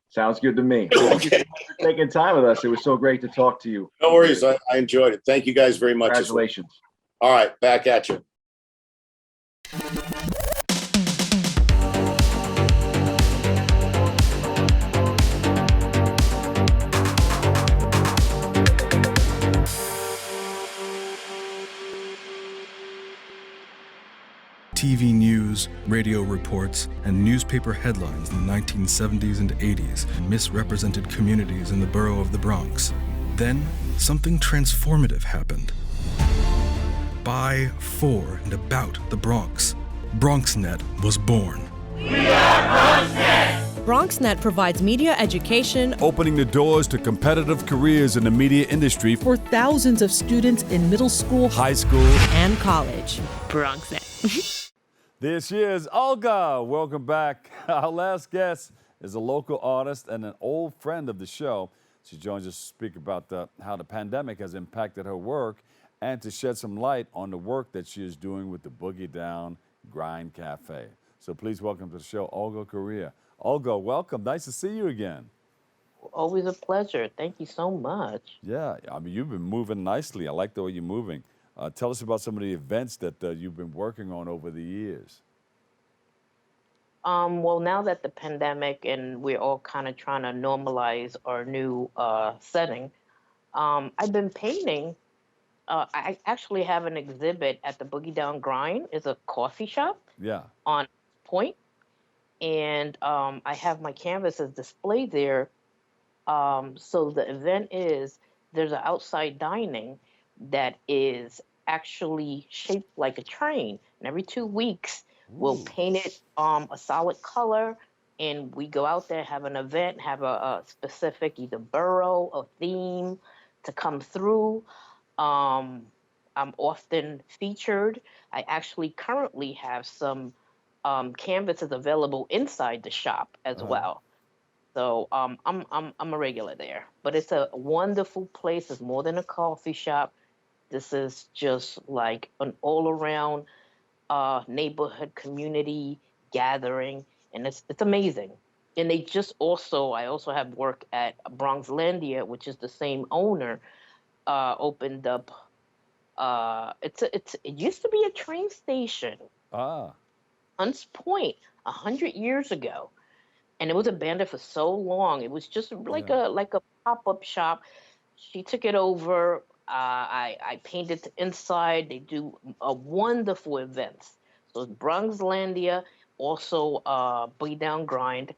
Sounds good to me. Thank you for taking time with us. It was so great to talk to you. No worries. I enjoyed it. Thank you guys very much. Congratulations. All right. Back at you. TV news, radio reports, and newspaper headlines in the 1970s and 80s misrepresented communities in the borough of the Bronx. Then, something transformative happened. By, for, and about the Bronx, BronxNet was born. We are BronxNet! BronxNet provides media education, opening the doors to competitive careers in the media industry for thousands of students in middle school, high school, and college. BronxNet. There she is, Olga. Welcome back. Our last guest is a local artist and an old friend of the show. She joins us to speak about how the pandemic has impacted her work and to shed some light on the work that she is doing with the Boogie Down Grind Cafe. So please welcome to the show, Olga Correa. Olga, welcome. Nice to see you again. Always a pleasure. Thank you so much. Yeah, I mean, you've been moving nicely. I like the way you're moving. Tell us about some of the events that you've been working on over the years. Well, now that the pandemic and we're all kind of trying to normalize our new setting, I've been painting I actually have an exhibit at the Boogie Down Grind. It's a coffee shop Yeah. on Point, and I have my canvases displayed there. So the event is there's an outside dining that is actually shaped like a train, and every 2 weeks we'll paint it a solid color, and we go out there, have an event, have a specific either borough or theme to come through. I'm often featured. I actually currently have some canvases available inside the shop as well. So I'm a regular there. But it's a wonderful place. It's more than a coffee shop. This is just like an all-around neighborhood community gathering, and it's amazing. And they just I also have work at Bronxlandia, which is the same owner, opened up. It used to be a train station. Hunts Point, 100 years ago, and it was abandoned for so long. It was just like a pop-up shop. She took it over. I painted the inside. They do wonderful events. So it's Bronxlandia, also Boogie Down Grind.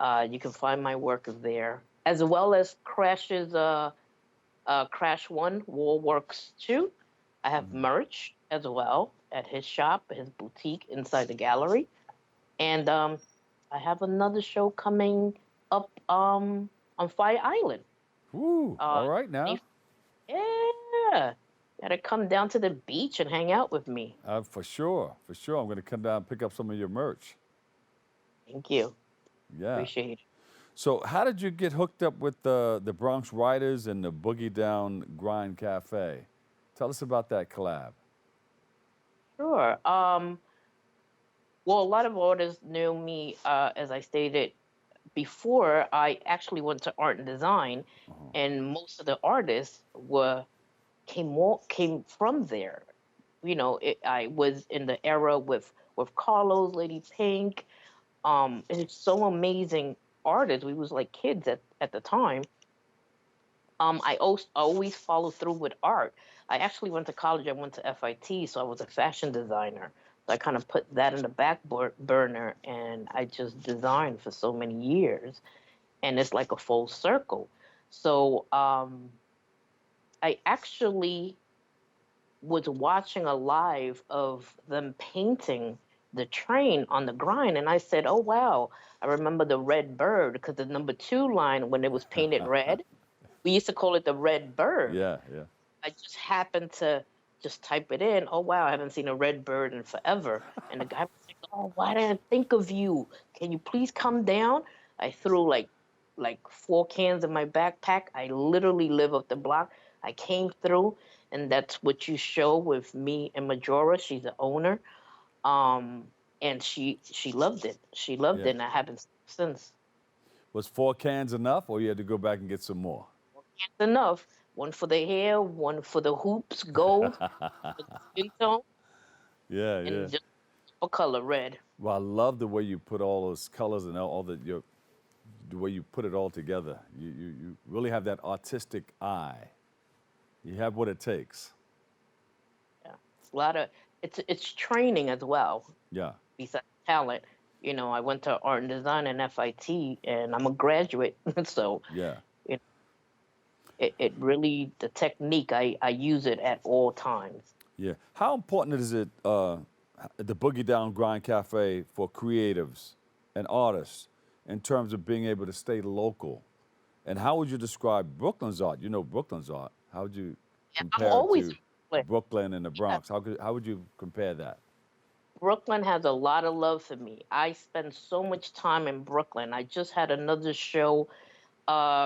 You can find my work there, as well as Crash's Crash 1, Warworks 2. I have merch as well at his shop, his boutique inside the gallery. And I have another show coming up on Fire Island. Ooh, all right now. Yeah. Gotta come down to the beach and hang out with me. For sure. For sure. I'm going to come down and pick up some of your merch. Thank you. Yeah. Appreciate it. So how did you get hooked up with the Bronx Writers and the Boogie Down Grind Cafe? Tell us about that collab. Sure. Well, a lot of artists knew me, as I stated before. I actually went to art and design, and most of the artists came from there. You know, I was in the era with Carlos, Lady Pink. It's so amazing artists. We was like kids at the time. I always follow through with art. I actually went to college. I went to FIT, so I was a fashion designer. So I kind of put that in the back burner, and I just designed for so many years. And it's like a full circle. So I actually was watching a live of them painting the train on the grind, and I said, oh, wow. I remember the red bird, because the number 2 line, when it was painted red, we used to call it the red bird. Yeah, yeah. I just happened to just type it in. Oh, wow, I haven't seen a red bird in forever. And the guy was like, oh, why didn't I think of you? Can you please come down? I threw like 4 cans in my backpack. I literally live up the block. I came through, and that's what you show with me and Majora. She's the owner. And she loved it. She loved it, and I haven't since. Was 4 cans enough, or you had to go back and get some more? 4 cans enough. One for the hair, one for the hoops, gold, skin tone. Yeah, and just a color, red. Well, I love the way you put all those colors and all the way you put it all together. You really have that artistic eye. You have what it takes. Yeah, it's a lot of it's training as well. Yeah. Besides talent, you know, I went to art and design and FIT, and I'm a graduate, so yeah. It really, the technique, I use it at all times. Yeah. How important is it, the Boogie Down Grind Cafe, for creatives and artists in terms of being able to stay local? And how would you describe Brooklyn's art? You know Brooklyn's art. How would you compare it to Brooklyn and the Bronx? How would you compare that? Brooklyn has a lot of love for me. I spend so much time in Brooklyn. I just had another show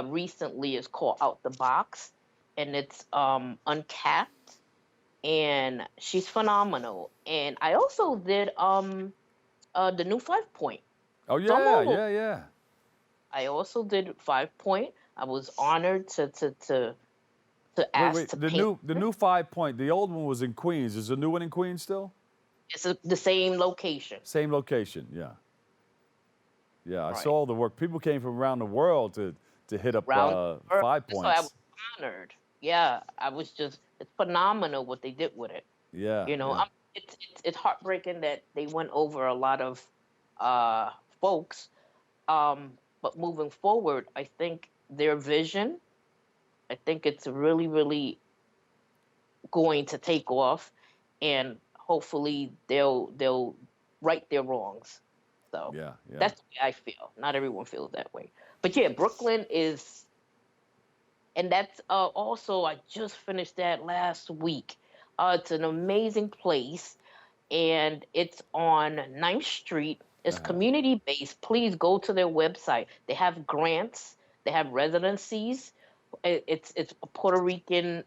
recently. It's called Out the Box, and it's uncapped, and she's phenomenal. And I also did the new 5 Point. Oh yeah, yeah. I also did 5 Point. I was honored to ask to paint. The new 5 Point. The old one was in Queens. Is the new one in Queens still? It's the same location. Same location, yeah. Yeah, I Right. saw the work. People came from around the world to hit up 5 Points. So I was honored. Yeah, I was just it's phenomenal what they did with it. Yeah. You know, Yeah. it's heartbreaking that they went over a lot of folks. But moving forward, I think their vision, I think it's really, really going to take off, and hopefully they'll right their wrongs. So Yeah. Yeah. that's the way I feel. Not everyone feels that way. But yeah, Brooklyn is, and that's also, I just finished that last week. It's an amazing place, and it's on 9th Street. It's community based. Please go to their website. They have grants. They have residencies. It's a Puerto Rican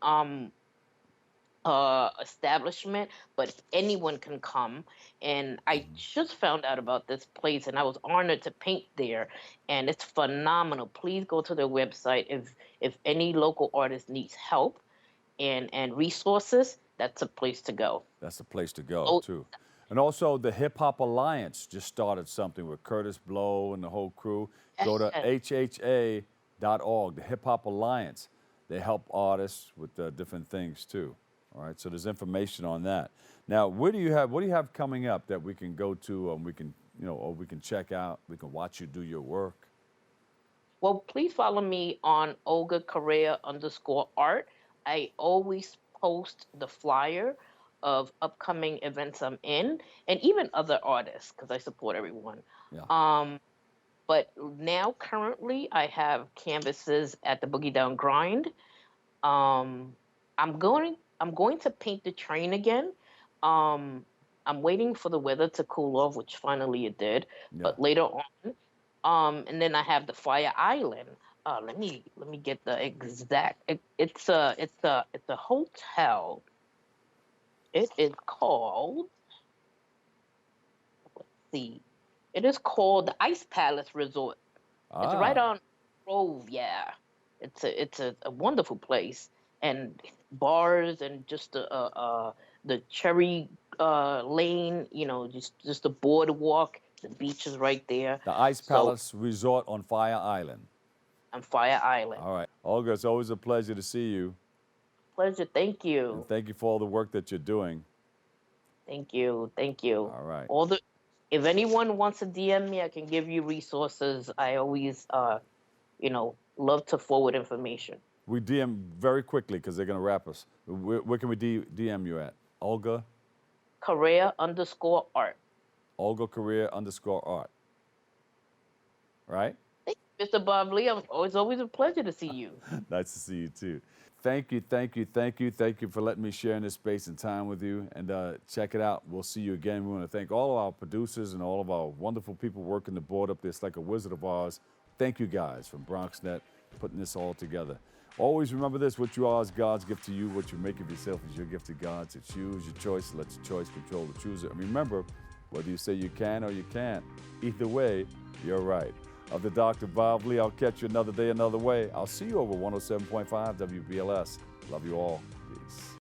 establishment, but anyone can come. And I just found out about this place, and I was honored to paint there, and it's phenomenal. Please go to their website. If any local artist needs help and resources, that's a place to go. That's the place to go, too. And also, the Hip Hop Alliance just started something with Curtis Blow and the whole crew. Go to HHA.org, the Hip Hop Alliance. They help artists with different things, too. All right, so there's information on that. Now, what do you have coming up that we can go to and we can, or we can check out, we can watch you do your work? Well, please follow me on Olga Correa _art. I always post the flyer of upcoming events I'm in, and even other artists, because I support everyone. Yeah. But now, currently, I have canvases at the Boogie Down Grind. I'm going to paint the train again. I'm waiting for the weather to cool off, which finally it did. Yeah. But later on, and then I have the Fire Island. Let me get the exact. It's a hotel. It is called. Let's see. It is called the Ice Palace Resort. It's right on Grove. Yeah, it's a wonderful place, and bars and just the Cherry Lane. Just the boardwalk. The beach is right there. The Ice Palace Resort on Fire Island. On Fire Island. All right. Olga, it's always a pleasure to see you. Pleasure. Thank you. And thank you for all the work that you're doing. Thank you. Thank you. All right. If anyone wants to DM me, I can give you resources. I always, love to forward information. We DM very quickly because they're going to wrap us. Where can we DM you at? Olga? Correa _art. Olga Correa _art. Right? Thank you, Mr. Bob Lee. It's always a pleasure to see you. Nice to see you, too. Thank you for letting me share in this space and time with you. And check it out. We'll see you again. We want to thank all of our producers and all of our wonderful people working the board up there. It's like a Wizard of Oz. Thank you guys from BronxNet putting this all together. Always remember this: what you are is God's gift to you. What you make of yourself is your gift to God. To choose your choice, let your choice control the chooser. And remember, whether you say you can or you can't, either way, you're right. Of the Dr. Bob Lee, I'll catch you another day, another way. I'll see you over 107.5 WBLS. Love you all. Peace.